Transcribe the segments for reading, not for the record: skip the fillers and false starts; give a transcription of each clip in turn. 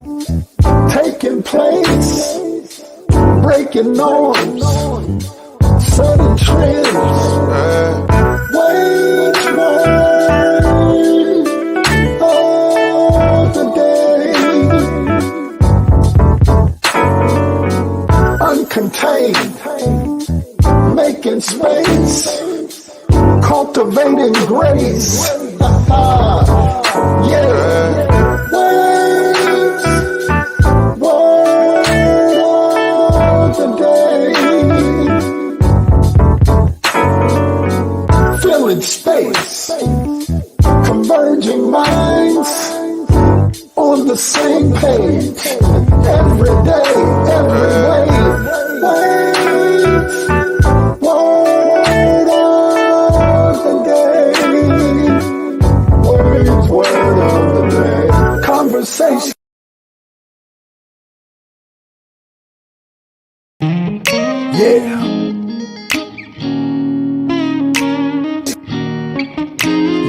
taking place, breaking norms, setting trends. Wage of the day, uncontained, making space, cultivating grace. Yeah. Filling space, converging minds on the same page. Every day, every way. Word of the day. Word of the day. Conversation. Yeah.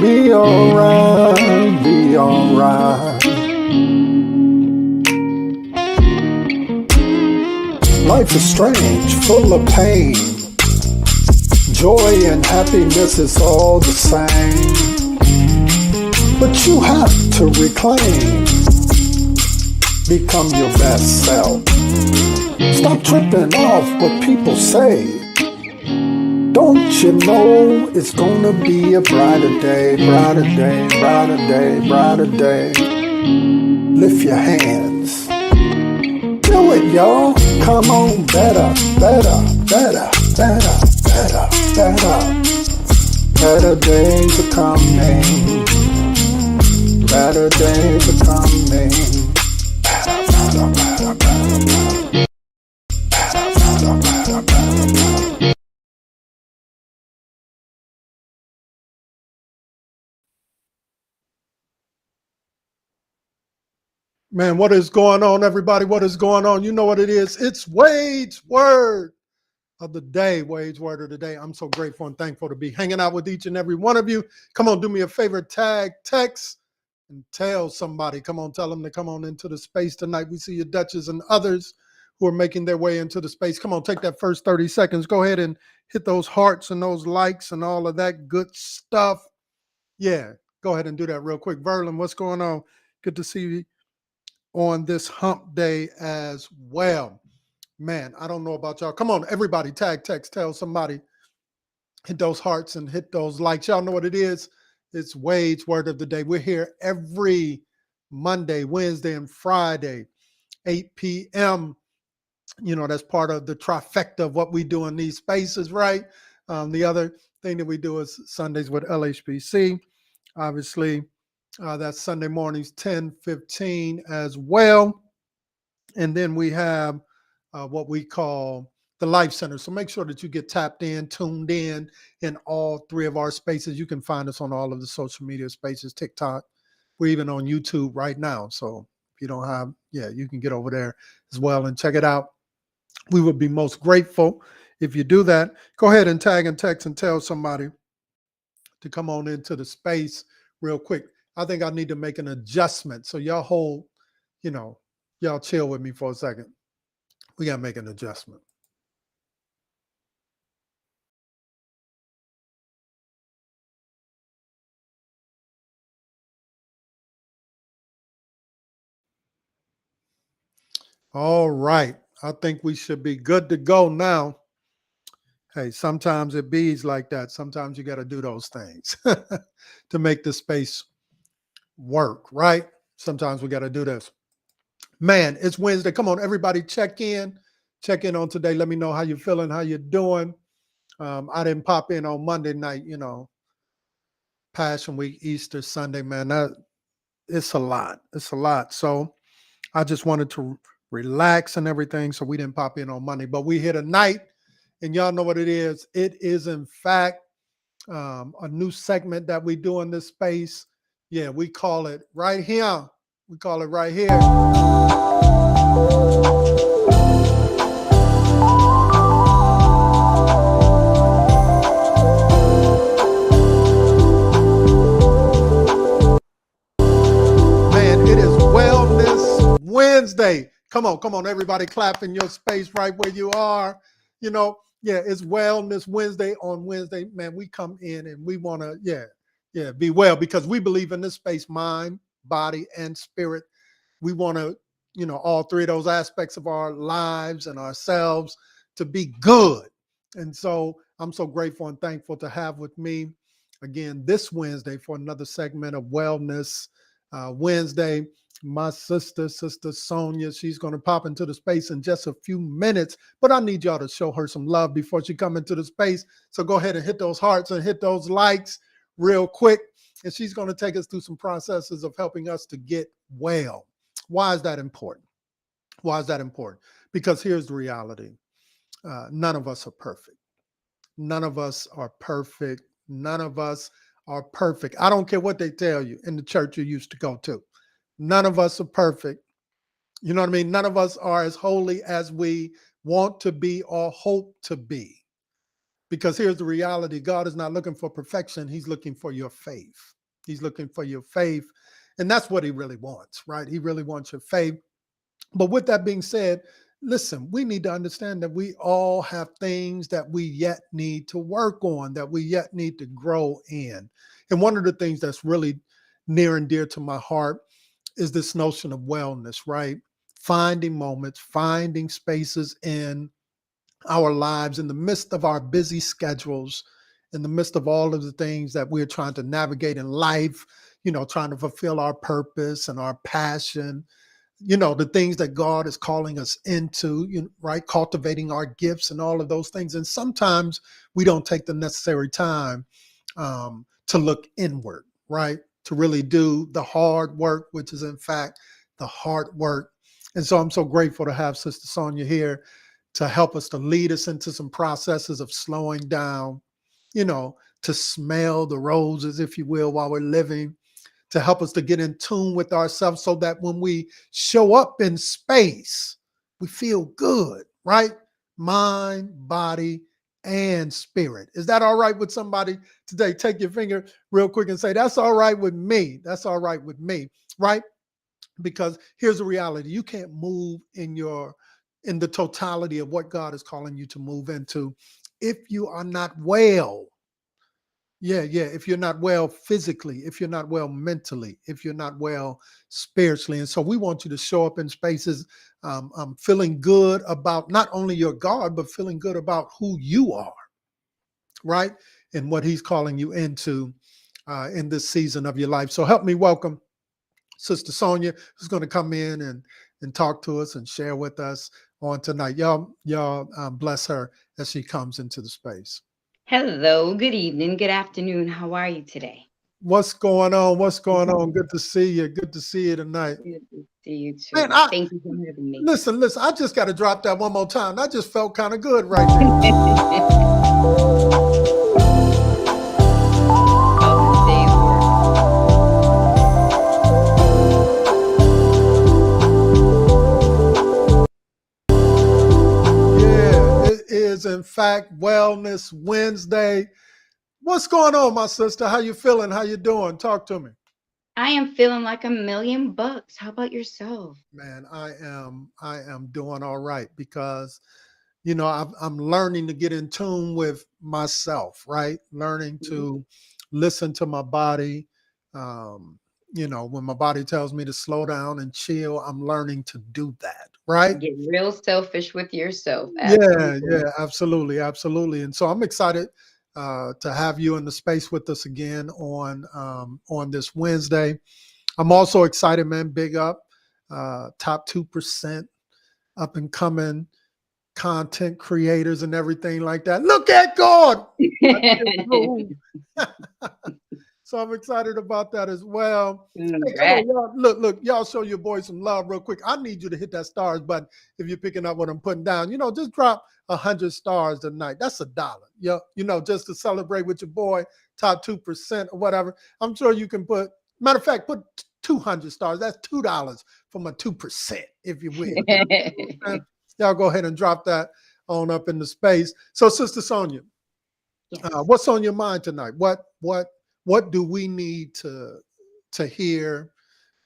Be alright, be alright. Life is strange, full of pain. Joy and happiness is all the same. But you have to reclaim. Become your best self. Stop tripping off what people say. Don't you know it's gonna be a brighter day, brighter day, brighter day, brighter day. Lift your hands. Do it, y'all. Come on, better, better, better, better, better, better. Better days are coming. Better days are coming. Better, better, better, better, better. Man, what is going on, everybody? What is going on? You know what it is. It's Wade's Word of the Day. Wade's Word of the Day. I'm so grateful and thankful to be hanging out with each and every one of you. Come on, do me a favor, tag, text, and tell somebody. Come on, tell them to come on into the space tonight. We see you, Duchess, and others who are making their way into the space. Come on, take that first 30 seconds. Go ahead and hit those hearts and those likes and all of that good stuff. Yeah, go ahead and do that real quick. Verlin, what's going on? Good to see you on this hump day as well. Man, I don't know about y'all. Come on, everybody, tag, text, tell somebody. Hit those hearts and hit those likes. Y'all know what it is. It's Wade's Word of the Day. We're here every Monday, Wednesday, and Friday, 8 p.m. You know, that's part of the trifecta of what we do in these spaces, right? The other thing that we do is Sundays with LHBC. Obviously, that's Sunday mornings, 10:15 as well. And then we have what we call the Life Center. So make sure that you get tapped in, tuned in all three of our spaces. You can find us on all of the social media spaces, TikTok. We're even on YouTube right now. So if you don't have, you can get over there as well and check it out. We would be most grateful if you do that. Go ahead and tag and text and tell somebody to come on into the space real quick. I think I need to make an adjustment. So y'all hold, y'all chill with me for a second. We got to make an adjustment. All right. I think we should be good to go now. Hey, sometimes it bees like that. Sometimes you got to do those things to make the space work, right? Sometimes we got to do this. Man, it's Wednesday. Come on, everybody, check in on today. Let me know how you're feeling, how you're doing. I didn't pop in on Monday night, Passion Week, Easter Sunday, man. It's a lot. It's a lot. So I just wanted to relax and everything. So we didn't pop in on Monday, but we hit a night, and y'all know what it is. It is, in fact, a new segment that we do in this space. Yeah, we call it right here. We call it right here. Man, it is Wellness Wednesday. Come on, everybody clap in your space right where you are. You know, yeah, it's Wellness Wednesday. On Wednesday, man, we come in and we want to, be well because we believe in this space, mind, body, and spirit. We want to, all three of those aspects of our lives and ourselves to be good. And so I'm so grateful and thankful to have with me again this Wednesday for another segment of Wellness Wednesday. My Sister Sonia, she's going to pop into the space in just a few minutes, but I need y'all to show her some love before she come into the space. So go ahead and hit those hearts and hit those likes real quick. And she's going to take us through some processes of helping us to get well. Why is that important? Why is that important? Because here's the reality. None of us are perfect. None of us are perfect. None of us are perfect. I don't care what they tell you in the church you used to go to. None of us are perfect. You know what I mean? None of us are as holy as we want to be or hope to be. Because here's the reality. God is not looking for perfection. He's looking for your faith. He's looking for your faith. And that's what he really wants, right? He really wants your faith. But with that being said, listen, we need to understand that we all have things that we yet need to work on, that we yet need to grow in. And one of the things that's really near and dear to my heart is this notion of wellness, right? Finding moments, finding spaces in our lives in the midst of our busy schedules, in the midst of all of the things that we're trying to navigate in life, trying to fulfill our purpose and our passion, the things that God is calling us into, right? Cultivating our gifts and all of those things. And sometimes we don't take the necessary time to look inward, right? To really do the hard work, which is in fact the hard work. And so I'm so grateful to have Sister Sonia here to help us, to lead us into some processes of slowing down, to smell the roses, if you will, while we're living, to help us to get in tune with ourselves so that when we show up in space, we feel good, right? Mind, body, and spirit. Is that all right with somebody today? Take your finger real quick and say, that's all right with me. That's all right with me, right? Because here's the reality. You can't move in the totality of what God is calling you to move into if you are not well. Yeah. If you're not well physically, if you're not well mentally, if you're not well spiritually. And so we want you to show up in spaces feeling good about not only your God, but feeling good about who you are, right? And what he's calling you into in this season of your life. So help me welcome Sister Sonia, who's going to come in and talk to us and share with us on tonight. Y'all bless her as she comes into the space. Hello, good evening, good afternoon. How are you today? What's going on? What's going on? Good to see you. Good to see you tonight. Good to see you Man, too. Thank you for having me. listen. I just got to drop that one more time. That just felt kind of good right there. All in a day's work. Yeah, it is in fact Wellness Wednesday. What's going on, my sister? How you feeling? How you doing? Talk to me. I am feeling like $1,000,000. How about yourself? Man, I am doing all right because I'm learning to get in tune with myself, right? Learning to listen to my body. Um, when my body tells me to slow down and chill, I'm learning to do that, right? Get real selfish with yourself. Yeah, Absolutely. absolutely. And so I'm excited to have you in the space with us again on this Wednesday. I'm also excited, man. Big up, top 2%, up and coming content creators and everything like that. Look at God. So I'm excited about that as well. Hey, come Congrats. on, y'all. Look, y'all show your boy some love real quick. I need you to hit that stars button if you're picking up what I'm putting down. Just drop 100 stars tonight. That's $1. Just to celebrate with your boy, top 2% or whatever. I'm sure you can matter of fact, put 200 stars. That's $2 for my 2%, if you will. Y'all go ahead and drop that on up in the space. So, Sister Sonia, Yes. what's on your mind tonight? What do we need to hear?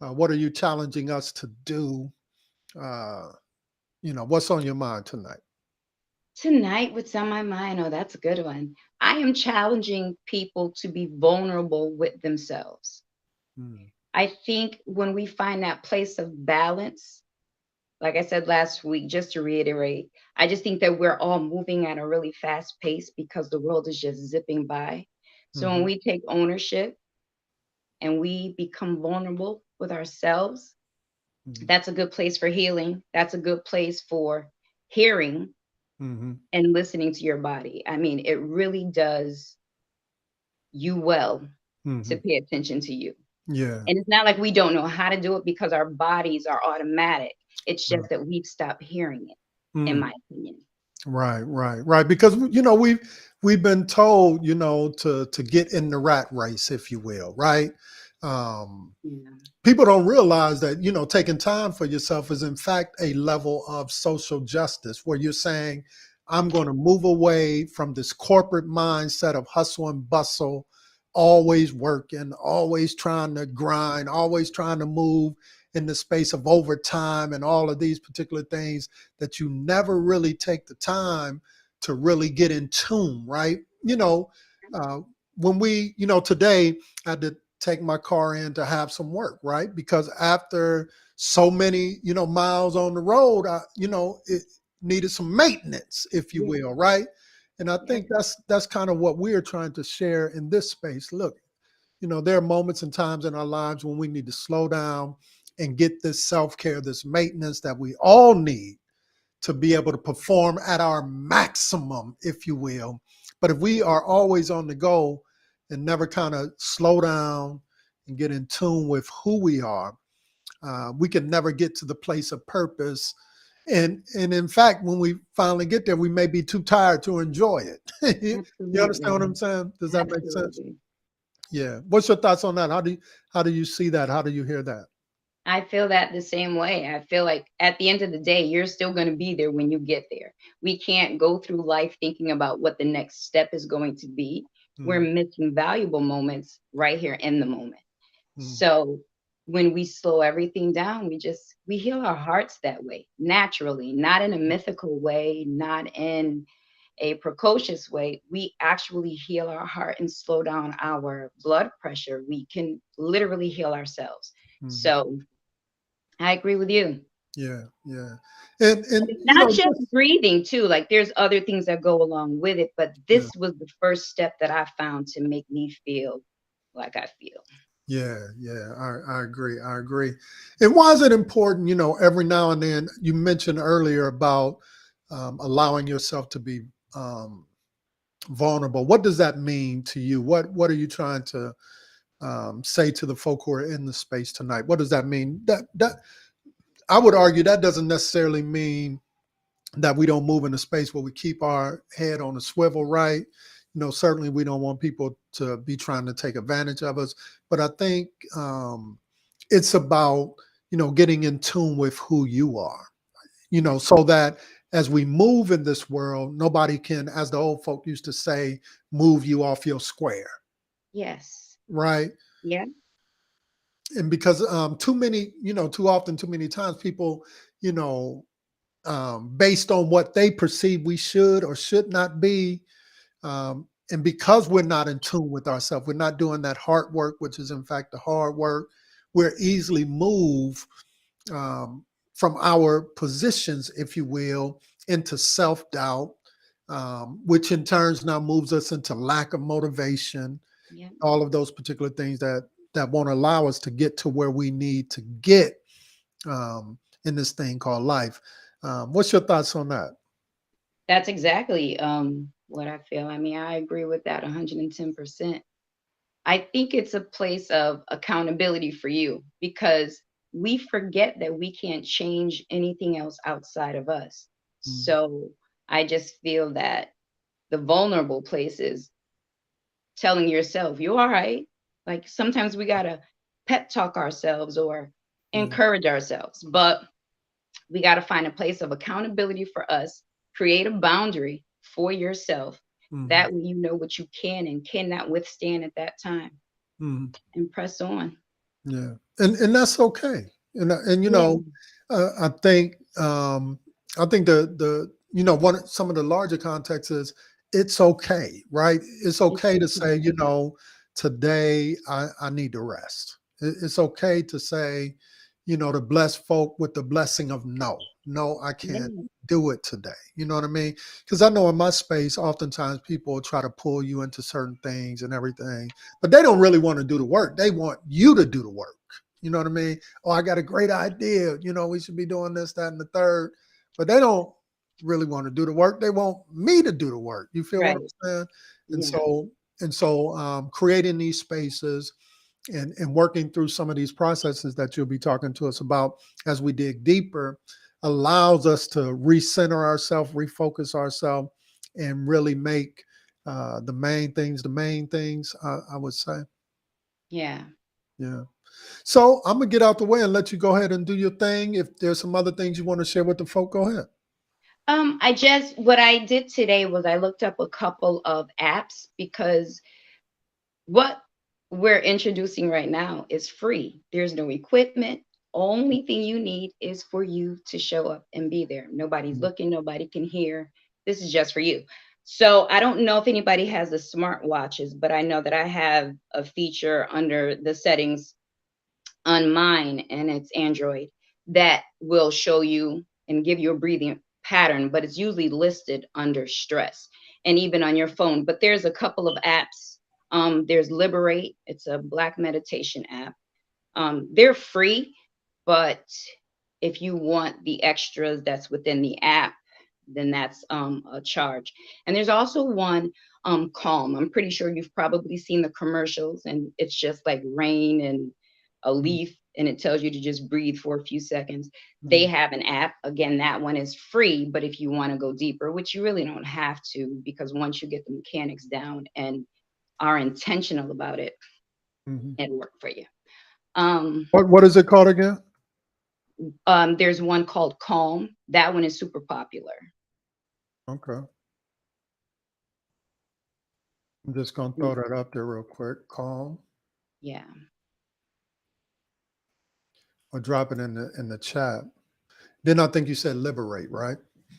What are you challenging us to do Uh, what's on your mind tonight? Tonight, what's on my mind? Oh, that's a good one. I am challenging people to be vulnerable with themselves. Mm, I think when we find that place of balance, like I said last week, just to reiterate, I just think that we're all moving at a really fast pace because the world is just zipping by. So when mhm, we take ownership and we become vulnerable with ourselves, mhm, that's a good place for healing. That's a good place for hearing mhm, and listening to your body. I mean, it really does you well to mhm. pay attention to you. Yeah. And it's not like we don't know how to do it because our bodies are automatic. It's Right. just that we've stopped hearing it, in Mm. my opinion. Right, right, right. Because we've been told, to get in the rat race, if you will, right? Um, Yeah. People don't realize that taking time for yourself is in fact a level of social justice where you're saying, I'm going to move away from this corporate mindset of hustle and bustle, always working, always trying to grind, always trying to move in the space of overtime and all of these particular things that you never really take the time to really get in tune, right? Uh, when today I had to take my car in to have some work, right? Because after so many, miles on the road, it needed some maintenance, if you Yeah. will, right? And I Yep. think that's kind of what we're trying to share in this space. Look, there are moments and times in our lives when we need to slow down and get this self-care, this maintenance that we all need to be able to perform at our maximum, if you will. But if we are always on the go and never kind of slow down and get in tune with who we are, we can never get to the place of purpose. And in fact, when we finally get there, we may be too tired to enjoy it. You understand Absolutely. what I'm saying? Does that make sense? Absolutely. Yeah. What's your thoughts on that? How do you see that? How do you hear that? I feel that the same way. I feel like at the end of the day, you're still going to be there when you get there. We can't go through life thinking about what the next step is going to be. We're Mm, missing valuable moments right here in the moment. mm, So when we slow everything down, we heal our hearts that way, naturally, not in a mythical way, not in a precocious way. We actually heal our heart and slow down our blood pressure. We can literally heal ourselves. mm. So I agree with you. Yeah, yeah. And It's not just breathing too. Like there's other things that go along with it, but yeah. this was the first step that I found to make me feel like I feel. Yeah, yeah, I agree. I agree. And why is it important, every now and then you mentioned earlier about allowing yourself to be um, vulnerable. What does that mean to you? What are you trying to say to the folk who are in the space tonight? What does that mean? That I would argue that doesn't necessarily mean that we don't move in a space where we keep our head on a swivel, right? Certainly we don't want people to be trying to take advantage of us, but I think it's about getting in tune with who you are, so that as we move in this world, nobody can, as the old folk used to say, move you off your square, Yes. right? Yeah. And because too often, too many times, people, you know, based on what they perceive we should or should not be. And because we're not in tune with ourselves, we're not doing that hard work, which is in fact the hard work, we're easily moved from our positions, if you will, into self doubt, which in turns now moves us into lack of motivation, Yeah. all of those particular things that won't allow us to get to where we need to get in this thing called life. What's your thoughts on that? That's exactly what I feel. I mean, I agree with that 110%. I think it's a place of accountability for you because we forget that we can't change anything else outside of us. Mm, So I just feel that the vulnerable places telling yourself, you're all right. Like sometimes we got to pep talk ourselves or yeah. encourage ourselves, but we got to find a place of accountability for us, create a boundary for yourself. Mhm, That way you know what you can and cannot withstand at that time mhm. and press on. Yeah, and that's okay. And Yeah. I think I think the one some of the larger contexts is it's okay, right? It's It's okay to say, okay. today I need to rest. It's okay to say, to bless folk with the blessing of no. No, I can't Yeah, do it today. You know what I mean? Because I know in my space, oftentimes people will try to pull you into certain things and everything, but they don't really want to do the work. They want you to do the work. You know what I mean? Oh, I got a great idea. We should be doing this, that, and the third. But they don't really want to do the work. They want me to do the work. You feel what right. I'm saying? And Yeah. so, creating these spaces and working through some of these processes that you'll be talking to us about as we dig deeper allows us to recenter ourselves, refocus ourselves, and really make the main things the main things. I would say, Yeah. yeah. So I'm gonna get out the way and let you go ahead and do your thing. If there's some other things you want to share with the folk, go ahead. What I did today was I looked up a couple of apps because what we're introducing right now is free. There's no equipment. Only thing you need is for you to show up and be there. Nobody's Mhm, looking, nobody can hear. This is just for you. So I don't know if anybody has the smart watches, but I know that I have a feature under the settings on mine, and it's Android, that will show you and give you a breathing pattern, but it's usually listed under stress and even on your phone. But there's a couple of apps. There's Liberate, it's a Black meditation app. They're free, but if you want the extras that's within the app, then that's a charge. And there's also one, Calm. I'm pretty sure you've probably seen the commercials, and it's just like rain and a mhm, leaf, and it tells you to just breathe for a few seconds. They mhm, have an app. Again, that one is free, but if you want to go deeper, which you really don't have to, because once you get the mechanics down and are intentional about it, mhm. it'll work for you. Um, What is it called again? there's one called Calm. That one is super popular. Okay, I'm just gonna Mm, throw that up there real quick. Calm yeah. or drop it in the chat. Then I think you said liberate, right?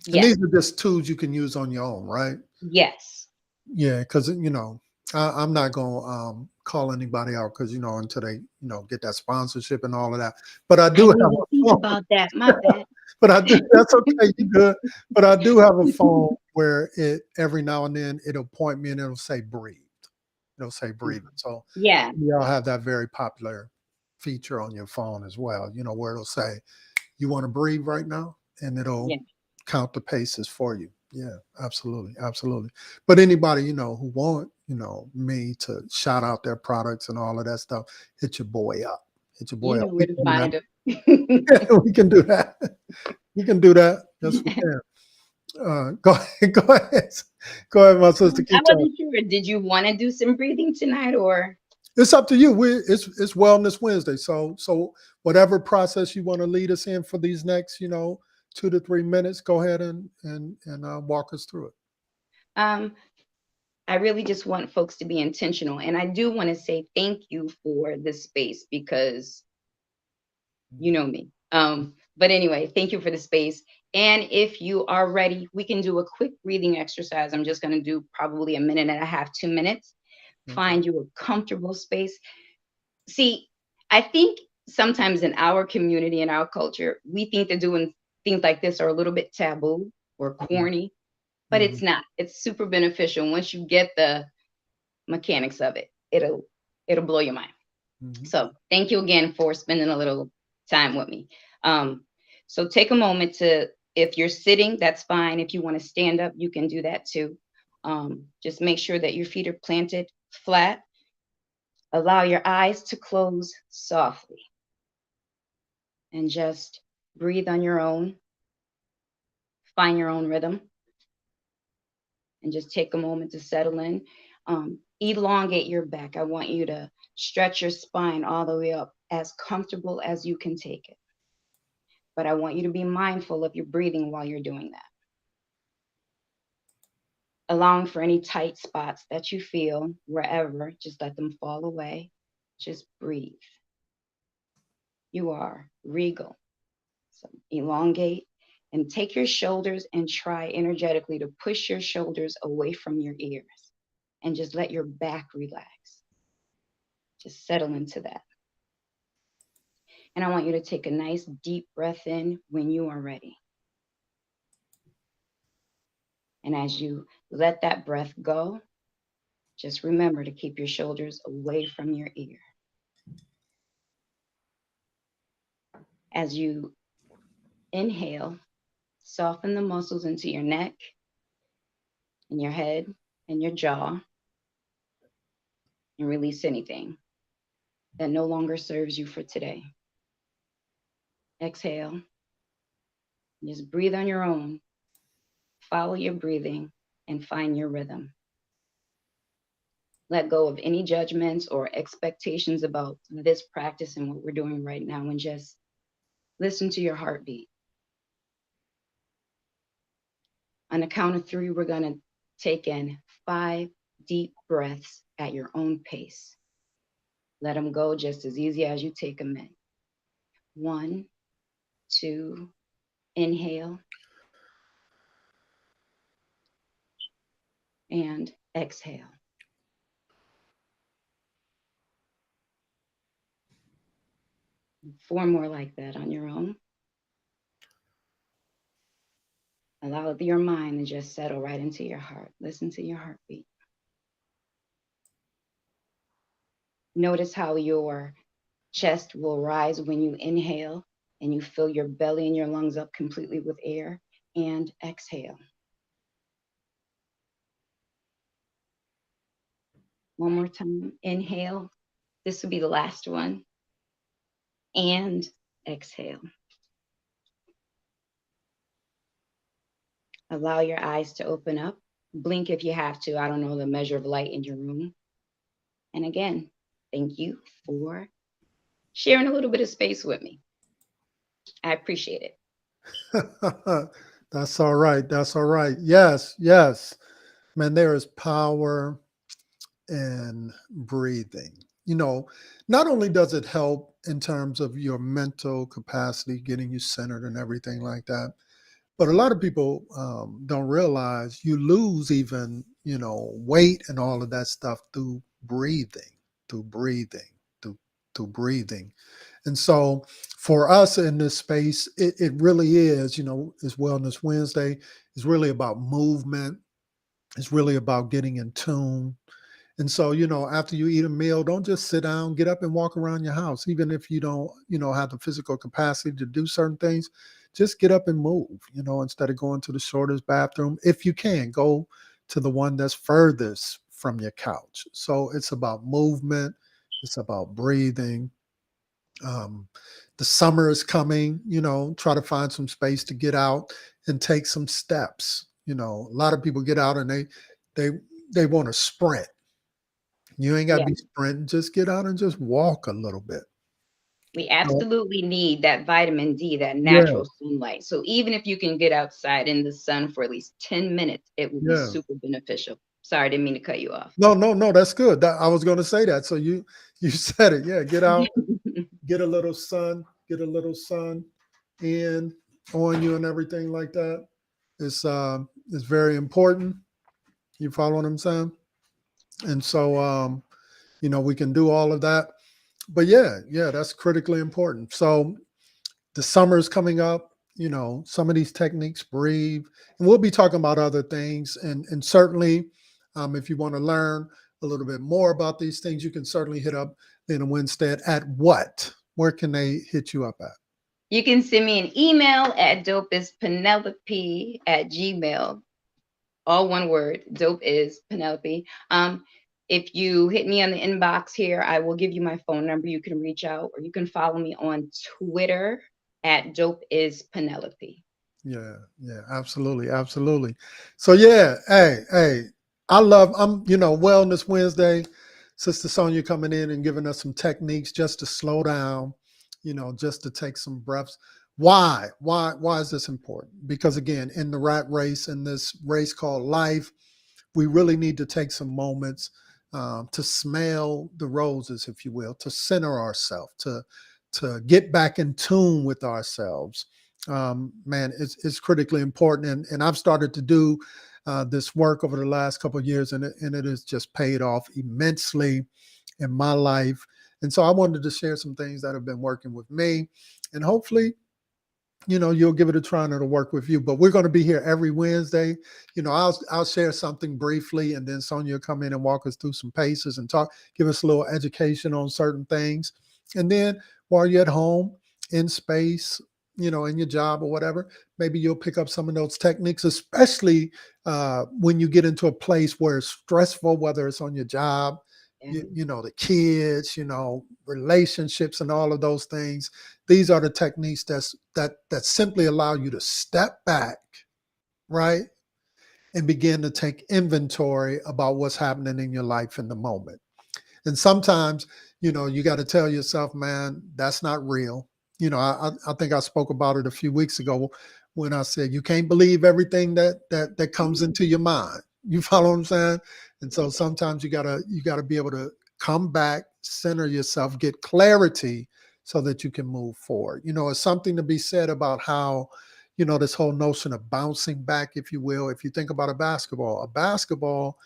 And Yes. these are just tools you can use on your own, right? Yes. Yeah, because I'm not gonna call anybody out because until they get that sponsorship and all of that. But I I do have didn't even a think phone. about that. My bad. But I do. That's okay. You good. But I do have a phone where it every now and then it'll point me and it'll say breathe. It'll say breathing. So Yeah. y'all have that very popular feature on your phone as well. Where it'll say you want to breathe right now, and it'll Yeah. count the paces for you. Yeah, absolutely, absolutely. But anybody who want me to shout out their products and all of that stuff, hit your boy up. Hit your You boy up. know We where to can do that. find them. We can do that. We can do that. Yes, we can. Go ahead. Go ahead. Go ahead, my sister. I Keep talking. wasn't sure. Did you want to do some breathing tonight or? It's up to you. It's Wellness Wednesday. So whatever process you want to lead us in for these next 2 to 3 minutes, go ahead and walk us through it. Um, I really just want folks to be intentional. And I do want to say thank you for this space because you know me. But anyway, thank you for the space. And if you are ready, we can do a quick breathing exercise. I'm just going to do probably a minute and a half, 2 minutes. Okay. Find you a comfortable space. See, I think sometimes in our community, in our culture, we think that doing things like this are a little bit taboo or Mhm, corny, but mhm, it's not. It's super beneficial. Once you get the mechanics of it, it'll blow your mind. mhm. So thank you again for spending a little time with me. Um, so take a moment to, if you're sitting, that's fine. If you want to stand up, you can do that too. Just make sure that your feet are planted flat. Allow your eyes to close softly and just breathe on your own. Find your own rhythm and just take a moment to settle in. Elongate your back. I want you to stretch your spine all the way up, as comfortable as you can take it. But I want you to be mindful of your breathing while you're doing that. Allowing for any tight spots that you feel wherever, just let them fall away. Just breathe. You are regal, So elongate and take your shoulders and try energetically to push your shoulders away from your ears and just let your back relax. Just settle into that. And I want you to take a nice deep breath in when you are ready. And as you let that breath go, just remember to keep your shoulders away from your ear. As you inhale, soften the muscles into your neck and your head and your jaw and release anything that no longer serves you for today. Exhale. Just breathe on your own. Follow your breathing and find your rhythm. Let go of any judgments or expectations about this practice and what we're doing right now and just listen to your heartbeat. On the count of three, we're going to take in 5 deep breaths at your own pace. Let them go just as easy as you take them in. 1, 2, inhale and exhale. 4 more like that on your own. Allow your mind to just settle right into your heart. Listen to your heartbeat. Notice how your chest will rise when you inhale and you fill your belly and your lungs up completely with air, and exhale. One more time. Inhale. This will be the last one. And exhale. Allow your eyes to open up. Blink if you have to. I don't know the measure of light in your room. And again, thank you for sharing a little bit of space with me. I appreciate it. That's all right. That's all right. Yes, yes. Man, there is power in breathing. You know, not only does it help in terms of your mental capacity, getting you centered and everything like that, but a lot of people don't realize you lose even, weight and all of that stuff through breathing, through, through breathing. And so for us in this space, it really is, it's Wellness Wednesday. It's really about movement. It's really about getting in tune. And so, after you eat a meal, don't just sit down, get up and walk around your house. Even if you don't, have the physical capacity to do certain things, just get up and move, instead of going to the shortest bathroom. If you can, go to the one that's furthest from your couch. So it's about movement, it's about breathing. Um, the summer is coming, try to find some space to get out and take some steps. A lot of people get out and they they want to sprint. You ain't got to Yeah, be sprinting. Just get out and just walk a little bit. we So, absolutely need that vitamin D, that yeah, natural sunlight. So even if you can get outside in the sun for at least 10 minutes, it will be yeah. super beneficial. Sorry, I didn't mean to cut you off. No, no, no. That's good. I was going to say that. So you said it. Yeah, get out, get a little sun in on you and everything like that. It's very important. You follow what I'm saying? And so we can do all of that. But yeah, yeah, that's critically important. So the summer's coming up, some of these techniques, breathe, and we'll be talking about other things. And certainly, if you want to learn a little bit more about these things, you can certainly hit up Lena Winstead at what? Where can they hit you up at? You can send me an email at dopeispnelope@gmail. All one word. Dope is Penelope. If you hit me on the inbox here, I will give you my phone number. You can reach out, or you can follow me on Twitter at Dope is Penelope. Yeah, yeah, absolutely, absolutely. So yeah, hey, Wellness Wednesday, Sister Sonia coming in and giving us some techniques just to slow down, just to take some breaths. Why? Why is this important? Because again, in the rat race, in this race called life, we really need to take some moments to smell the roses, if you will, to center ourselves, to get back in tune with ourselves, man, it's critically important. And I've started to do this work over the last couple of years, and it has just paid off immensely in my life. And so I wanted to share some things that have been working with me, and hopefully, you'll give it a try and it'll work with you. But we're going to be here every Wednesday. I'll share something briefly, and then Sonia will come in and walk us through some paces and give us a little education on certain things. And then while you're at home, in space, in your job or whatever, maybe you'll pick up some of those techniques, especially when you get into a place where it's stressful, whether it's on your job, the kids, relationships and all of those things. These are the techniques that simply allow you to step back, right? And begin to take inventory about what's happening in your life in the moment. And sometimes, you got to tell yourself, man, that's not real. I think I spoke about it a few weeks ago when I said you can't believe everything that comes into your mind. You follow what I'm saying? And so sometimes you gotta be able to come back, center yourself, get clarity so that you can move forward. It's something to be said about how, this whole notion of bouncing back, if you will. If you think about a basketball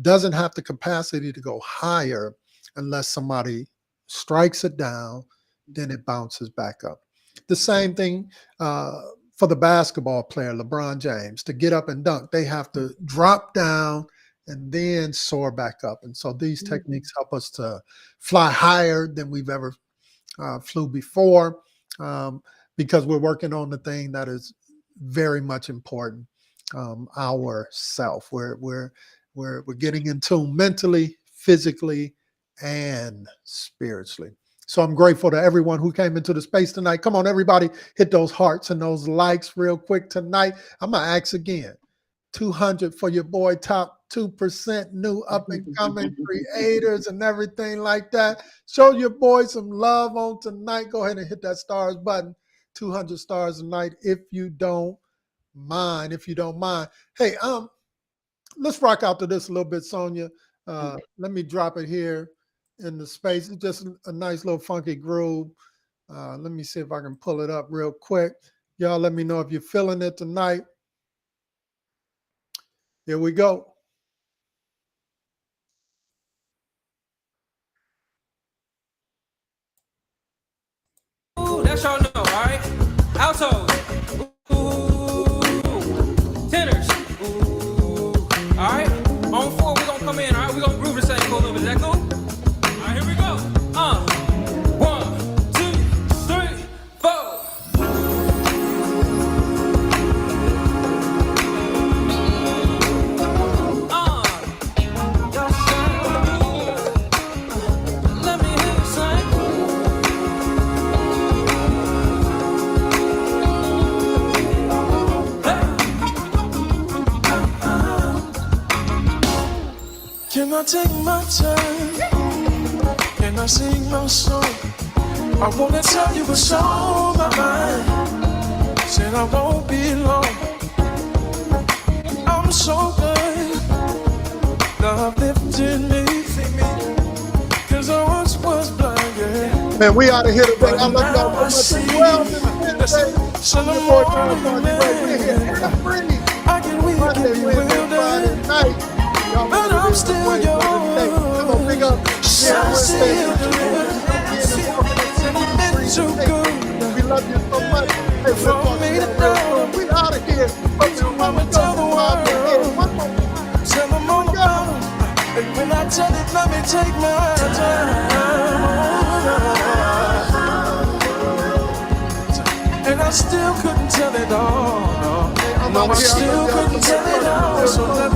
doesn't have the capacity to go higher unless somebody strikes it down, then it bounces back up. The same thing for the basketball player, LeBron James, to get up and dunk, they have to drop down and then soar back up. And so these techniques help us to fly higher than we've ever flew before, because we're working on the thing that is very much important, our self. We're getting in tune mentally, physically, and spiritually. So I'm grateful to everyone who came into the space tonight. Come on, everybody, hit those hearts and those likes real quick tonight. I'm going to ask again, 200 for your boy, top 2%, new up and coming creators and everything like that. Show your boy some love on tonight. Go ahead and hit that stars button. 200 stars tonight if you don't mind. Hey, let's rock out to this a little bit, Sonia. Let me drop it here in the space. It's just a nice little funky groove. Let me see if I can pull it up real quick. Y'all let me know if you're feeling it tonight. Here we go. Ooh, that's y'all know, all right? Altos. Ooh. Tenors. Ooh. All right? On 4, we're going to come in, all right? We're going to groove the same for a little bit. Is that cool? All right, here we go. 1, 2, 3, 4. Let me hear you sing. Can I take my time? Can I sing my song? I wanna tell you what's on my mind. Said I won't be long. I'm so good. Love lifted me. Cause I once was blind, yeah. Man, we out of here today. I love y'all so much. Well, we're here every Monday, Wednesday, Friday night. But I'm still yours. Come on, big up. I'm still too good. We love you so much. Hey, For me to know. we out of here. But you want to Tell the world. Tell them all Go. about it. And when I tell it, let me take my time. And I still couldn't tell it all. No, I still couldn't tell it all. So let me